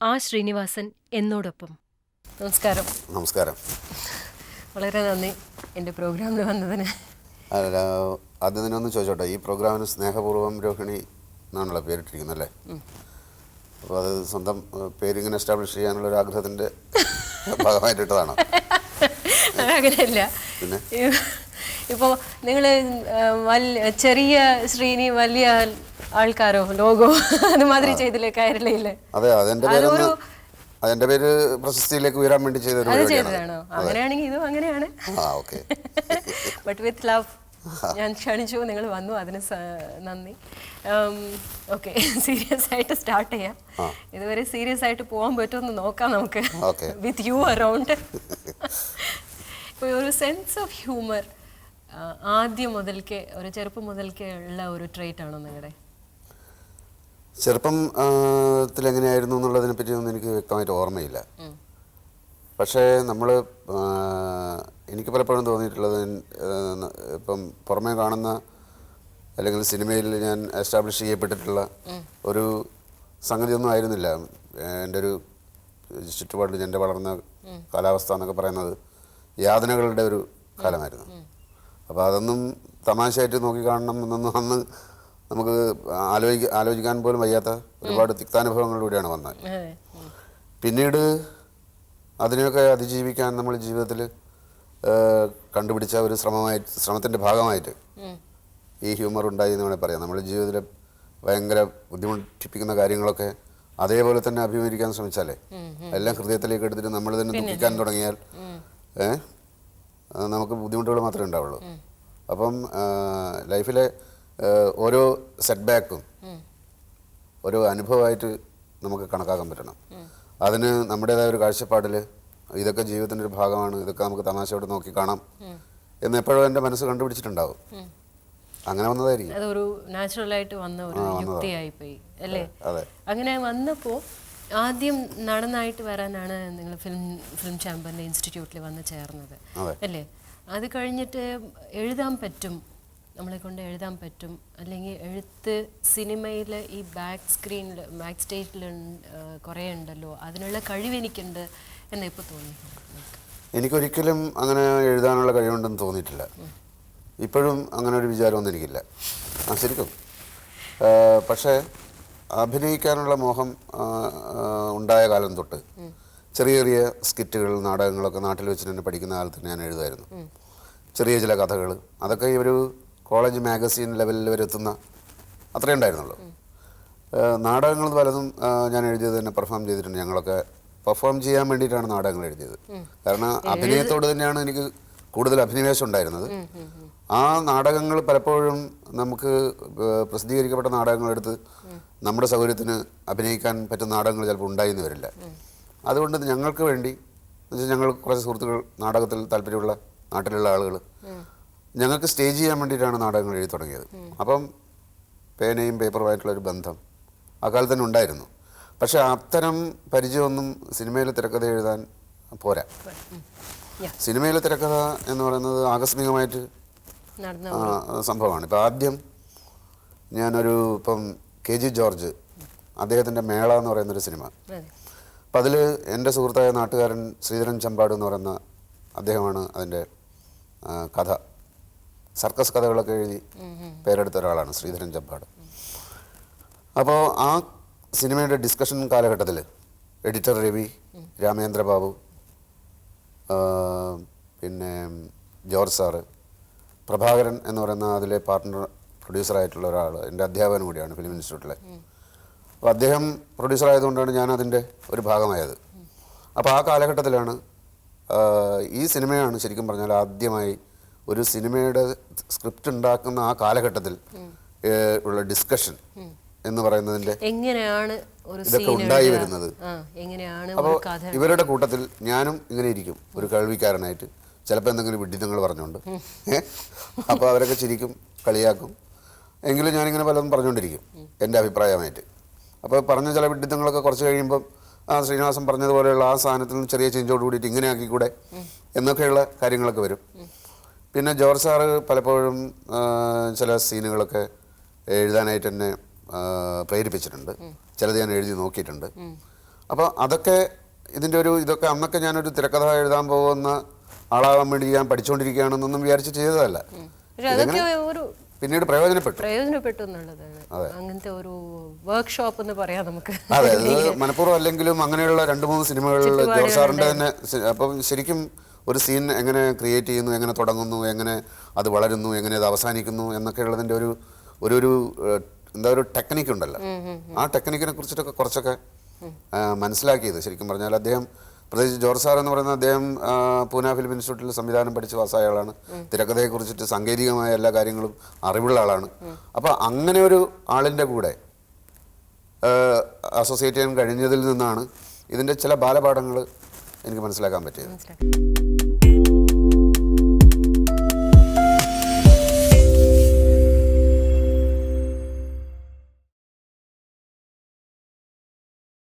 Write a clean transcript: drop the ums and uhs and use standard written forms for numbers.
ആ ശ്രീനിവാസൻ എന്നോടൊപ്പം. നമസ്കാരം. നമസ്കാരം. വളരെ നന്ദി എൻ്റെ പ്രോഗ്രാമിൽ വന്നതിന്. അല്ല, ആദ്യം തന്നെ ഒന്ന് ചോദിച്ചോട്ടെ, ഈ പ്രോഗ്രാമിന് സ്നേഹപൂർവ്വം രോഹിണി എന്നാണല്ലോ പേരിട്ടിരിക്കുന്നത് അല്ലേ? അപ്പോൾ അത് സ്വന്തം പേരിങ്ങനെ എസ്റ്റാബ്ലിഷ് ചെയ്യാനുള്ള ഒരു ആഗ്രഹത്തിൻ്റെ ഭാഗമായിട്ടിട്ടതാണോ? അങ്ങനെയല്ല. പിന്നെ ഇപ്പോൾ നിങ്ങൾ ചെറിയ ശ്രീനി വലിയ ആൾക്കാരോ ലോഗോ അതുമാതിരി ചെയ്തില്ലേ കയറില്ലേ? അതെ, അതെൻ്റെ പേര് പ്രശസ്തിയിലേക്ക് ഉയരാൻ വേണ്ടി ചെയ്തൊരു ചെയ്തതാണോ? അങ്ങനെയാണെങ്കിൽ ഇതും അങ്ങനെയാണ്. ഓക്കെ. But with love. ഞാൻ ക്ഷണിച്ചു, നിങ്ങൾ വന്നു, അതിന് നന്ദി. ഓക്കെ, സീരിയസ് ആയിട്ട് സ്റ്റാർട്ട് ചെയ്യാം. ഇതുവരെ സീരിയസ് ആയിട്ട് പോകാൻ പറ്റുമെന്ന് നോക്കാം നമുക്ക്, വിത്ത് യു അറൗണ്ട്. ഇപ്പോൾ ഒരു സെൻസ് ഓഫ് ഹ്യൂമർ ആദ്യം മുതൽക്കേ, ഒരു ചെറുപ്പം മുതൽക്കേ ഉള്ള ഒരു ട്രേറ്റ് ആണോ നിങ്ങളുടെ? ചെറുപ്പത്തിൽ എങ്ങനെയായിരുന്നു എന്നുള്ളതിനെ പറ്റിയൊന്നും എനിക്ക് വ്യക്തമായിട്ട് ഓർമ്മയില്ല. പക്ഷേ എനിക്ക് പലപ്പോഴും തോന്നിയിട്ടുള്ളത്, ഇപ്പം പുറമേ കാണുന്ന അല്ലെങ്കിൽ സിനിമയിൽ ഞാൻ എസ്റ്റാബ്ലിഷ് ചെയ്യപ്പെട്ടിട്ടുള്ള ഒരു സംഗതിയൊന്നും ആയിരുന്നില്ല. എൻ്റെ ഒരു ചുറ്റുപാടിൽ എൻ്റെ വളർന്ന കാലാവസ്ഥ എന്നൊക്കെ പറയുന്നത് യാതനകളുടെ ഒരു കാലമായിരുന്നു. അപ്പോൾ അതൊന്നും തമാശയായിട്ട് നോക്കി കാണണം എന്നൊന്നും അന്ന് നമുക്ക് ആലോചിക്കാൻ പോലും വയ്യാത്ത ഒരുപാട് തിക്താനുഭവങ്ങളിലൂടെയാണ് വന്നത്. പിന്നീട് അതിനെയൊക്കെ അതിജീവിക്കാൻ നമ്മൾ ജീവിതത്തിൽ കണ്ടുപിടിച്ച ഒരു ശ്രമത്തിൻ്റെ ഭാഗമായിട്ട് ഈ ഹ്യൂമർ ഉണ്ടായി എന്ന് വേണമെങ്കിൽ പറയാം. നമ്മുടെ ജീവിതത്തിൽ ഭയങ്കര ബുദ്ധിമുട്ടിപ്പിക്കുന്ന കാര്യങ്ങളൊക്കെ അതേപോലെ തന്നെ അഭിമുഖീകരിക്കാൻ ശ്രമിച്ചാലേ, എല്ലാം ഹൃദയത്തിലേക്ക് എടുത്തിട്ട് നമ്മൾ തന്നെ ദുഃഖിക്കാൻ തുടങ്ങിയാൽ നമുക്ക് ബുദ്ധിമുട്ടുകൾ മാത്രമേ ഉണ്ടാവുള്ളൂ. അപ്പം ലൈഫിലെ ഓരോ സെറ്റ് ബാക്കും ഒരു അനുഭവമായിട്ട് നമുക്ക് കണക്കാക്കാൻ പറ്റണം. അതിന് നമ്മുടേതായ ഒരു കാഴ്ചപ്പാടിൽ ഇതൊക്കെ ജീവിതത്തിൻ്റെ ഒരു ഭാഗമാണ്, ഇതൊക്കെ നമുക്ക് തമാശയോട് നോക്കി കാണാം എന്ന് എപ്പോഴും എൻ്റെ മനസ്സ് കണ്ടുപിടിച്ചിട്ടുണ്ടാവും. അങ്ങനെ വന്നതായിരിക്കും. അതൊരു നാച്ചുറലായിട്ട് വന്ന ഒരു യുക്തിയായിപ്പോയി അല്ലേ? അങ്ങനെ വന്നപ്പോൾ ആദ്യം നടനായിട്ട് വരാനാണ് നിങ്ങൾ ഫിലിം ചാമ്പറിൻ്റെ ഇൻസ്റ്റിറ്റ്യൂട്ടിൽ വന്ന് ചേർന്നത് അല്ലേ? അത് കഴിഞ്ഞിട്ട് എഴുതാൻ പറ്റും, നമ്മളെ കൊണ്ട് എഴുതാൻ പറ്റും, അല്ലെങ്കിൽ എഴുത്ത് സിനിമയിൽ ഈ ബാക്ക് സ്റ്റേജിൽ കുറേ ഉണ്ടല്ലോ, അതിനുള്ള കഴിവ് എനിക്കുണ്ട് എന്ന് ഇപ്പോൾ തോന്നി? എനിക്കൊരിക്കലും അങ്ങനെ എഴുതാനുള്ള കഴിവുണ്ടെന്ന് തോന്നിയിട്ടില്ല. ഇപ്പോഴും അങ്ങനെ ഒരു വിചാരമൊന്നും എനിക്കില്ല ശരിക്കും. പക്ഷേ അഭിനയിക്കാനുള്ള മോഹം ഉണ്ടായ കാലം തൊട്ട് ചെറിയ ചെറിയ സ്കിറ്റുകൾ, നാടകങ്ങളൊക്കെ നാട്ടിൽ വെച്ചിട്ട് തന്നെ പഠിക്കുന്ന കാലത്ത് ഞാൻ എഴുതുമായിരുന്നു. ചെറിയ ചില കഥകൾ, അതൊക്കെ ഈ ഒരു കോളേജ് മാഗസീൻ ലെവലിൽ വരെ എത്തുന്ന അത്രയേ ഉണ്ടായിരുന്നുള്ളൂ. നാടകങ്ങൾ പലതും ഞാൻ എഴുതിയത് തന്നെ പെർഫോം ചെയ്തിട്ടുണ്ട്. ഞങ്ങളൊക്കെ പെർഫോം ചെയ്യാൻ വേണ്ടിയിട്ടാണ് നാടകങ്ങൾ എഴുതിയത്. കാരണം അഭിനയത്തോട് തന്നെയാണ് എനിക്ക് കൂടുതൽ അഭിനിവേശം ഉണ്ടായിരുന്നത്. ആ നാടകങ്ങൾ പലപ്പോഴും നമുക്ക് പ്രസിദ്ധീകരിക്കപ്പെട്ട നാടകങ്ങളെടുത്ത് നമ്മുടെ സൗകര്യത്തിന് അഭിനയിക്കാൻ പറ്റുന്ന നാടകങ്ങൾ ചിലപ്പോൾ ഉണ്ടായിന്ന് വരില്ല. അതുകൊണ്ട് ഞങ്ങൾക്ക് വേണ്ടി, ഞങ്ങൾ കുറച്ച് സുഹൃത്തുക്കൾ നാടകത്തിൽ താല്പര്യമുള്ള നാട്ടിലുള്ള ആളുകൾ, ഞങ്ങൾക്ക് സ്റ്റേജ് ചെയ്യാൻ വേണ്ടിയിട്ടാണ് നാടകങ്ങൾ എഴുതി തുടങ്ങിയത്. അപ്പം പേനയും പേപ്പറുമായിട്ടുള്ളൊരു ബന്ധം ആ കാലത്ത് തന്നെ ഉണ്ടായിരുന്നു. പക്ഷേ അത്തരം പരിചയമൊന്നും സിനിമയിലെ തിരക്കഥ എഴുതാൻ പോരാ. സിനിമയിലെ തിരക്കഥ എന്ന് പറയുന്നത് ആകസ്മികമായിട്ട് സംഭവമാണ്. ഇപ്പം ആദ്യം ഇപ്പം KG ജോർജ്, അദ്ദേഹത്തിൻ്റെ മേള എന്ന് പറയുന്നൊരു സിനിമ, അപ്പം അതിൽ എൻ്റെ സുഹൃത്തായ നാട്ടുകാരൻ ശ്രീധരൻ ചമ്പാട് എന്ന് പറയുന്ന അദ്ദേഹമാണ് അതിൻ്റെ കഥ, സർക്കസ് കഥകളൊക്കെ എഴുതി പേരെടുത്ത ഒരാളാണ് ശ്രീധരൻ ചമ്പാട്. അപ്പോൾ ആ സിനിമയുടെ ഡിസ്കഷൻ കാലഘട്ടത്തിൽ എഡിറ്റർ രവി, രാമേന്ദ്ര ബാബു, പിന്നെ ജോർജ് സാറ്, പ്രഭാകരൻ എന്ന് പറയുന്ന അതിലെ പാർട്ട്ണർ പ്രൊഡ്യൂസറായിട്ടുള്ള ഒരാൾ, എൻ്റെ അധ്യാപകൻ കൂടിയാണ് ഫിലിം ഇൻസ്റ്റിറ്റ്യൂട്ടിലെ. അപ്പോൾ അദ്ദേഹം പ്രൊഡ്യൂസറായതുകൊണ്ടാണ് ഞാൻ അതിൻ്റെ ഒരു ഭാഗമായത്. അപ്പോൾ ആ കാലഘട്ടത്തിലാണ് ഈ സിനിമയാണ് ശരിക്കും പറഞ്ഞാൽ ആദ്യമായി ഒരു സിനിമയുടെ സ്ക്രിപ്റ്റ് ഉണ്ടാക്കുന്ന ആ കാലഘട്ടത്തിൽ ഉള്ള ഡിസ്കഷൻ എന്ന് പറയുന്നതിൻ്റെ ഇതൊക്കെ ഉണ്ടായി വരുന്നത്. അപ്പോൾ ഇവരുടെ കൂട്ടത്തിൽ ഞാനും ഇങ്ങനെ ഇരിക്കും, ഒരു കേൾവിക്കാരനായിട്ട്, ചിലപ്പോൾ എന്തെങ്കിലും വിഡ്ഢിത്തങ്ങൾ പറഞ്ഞുകൊണ്ട്. അപ്പോൾ അവരൊക്കെ ചിരിക്കും, കളിയാക്കും. എങ്കിലും ഞാനിങ്ങനെ പലതും പറഞ്ഞുകൊണ്ടിരിക്കും എൻ്റെ അഭിപ്രായമായിട്ട്. അപ്പോൾ പറഞ്ഞ ചില വിഡ്ഢിത്തങ്ങളൊക്കെ കുറച്ച് കഴിയുമ്പം ശ്രീനിവാസൻ പറഞ്ഞതുപോലെയുള്ള ആ സാധനത്തിൽ നിന്ന് ചെറിയ ചേഞ്ചോട് കൂടിയിട്ട് ഇങ്ങനെ ആക്കിക്കൂടെ എന്നൊക്കെയുള്ള കാര്യങ്ങളൊക്കെ വരും. പിന്നെ ജോർജ് സാറ് പലപ്പോഴും ചില സീനുകളൊക്കെ എഴുതാനായിട്ട് എന്നെ പ്രേരിപ്പിച്ചിട്ടുണ്ട്. ചിലത് ഞാൻ എഴുതി നോക്കിയിട്ടുണ്ട്. അപ്പോൾ അതൊക്കെ ഇതൊക്കെ അന്നൊക്കെ ഞാനൊരു തിരക്കഥ എഴുതാൻ പോകുന്ന ആളാവാൻ വേണ്ടി ഞാൻ പഠിച്ചുകൊണ്ടിരിക്കുകയാണെന്നൊന്നും വിചാരിച്ച് ചെയ്തതല്ല. പിന്നീട് പ്രയോജനപ്പെട്ടു എന്നുള്ളതാണ്. അങ്ങനത്തെ ഒരു വർക്ക്ഷോപ്പ് എന്ന് പറയാം നമുക്ക്. അതെ, അത് മനഃപൂർവ്വം അല്ലെങ്കിലും അങ്ങനെയുള്ള 2-3 സിനിമകളിൽ ജോർജ് സാറിൻ്റെ തന്നെ. അപ്പം ശരിക്കും ഒരു സീൻ എങ്ങനെ ക്രിയേറ്റ് ചെയ്യുന്നു, എങ്ങനെ തുടങ്ങുന്നു, എങ്ങനെ അത് വളരുന്നു, എങ്ങനെ അത് അവസാനിക്കുന്നു എന്നൊക്കെ ഉള്ളതിൻ്റെ ഒരു എന്താ ഒരു ടെക്നിക്ക് ഉണ്ടല്ലോ. ആ ടെക്നിക്കിനെ കുറിച്ചിട്ടൊക്കെ കുറച്ചൊക്കെ മനസ്സിലാക്കിയത് ശരിക്കും പറഞ്ഞാൽ അദ്ദേഹം, പ്രത്യേകിച്ച് ജോർജ് സാർ എന്ന് പറയുന്ന അദ്ദേഹം പൂന ഫിലിം ഇൻസ്റ്റിറ്റ്യൂട്ടിൽ സംവിധാനം പഠിച്ച് പാസ്സായ ആളാണ്. തിരക്കഥയെക്കുറിച്ചിട്ട് സാങ്കേതികമായ എല്ലാ കാര്യങ്ങളും അറിവുള്ള ആളാണ്. അപ്പോൾ അങ്ങനെ ഒരു ആളിൻ്റെ കൂടെ അസോസിയേറ്റ് ചെയ്യാൻ കഴിഞ്ഞതിൽ നിന്നാണ് ഇതിൻ്റെ ചില ബാലപാഠങ്ങൾ എനിക്ക് മനസ്സിലാക്കാൻ പറ്റിയത്.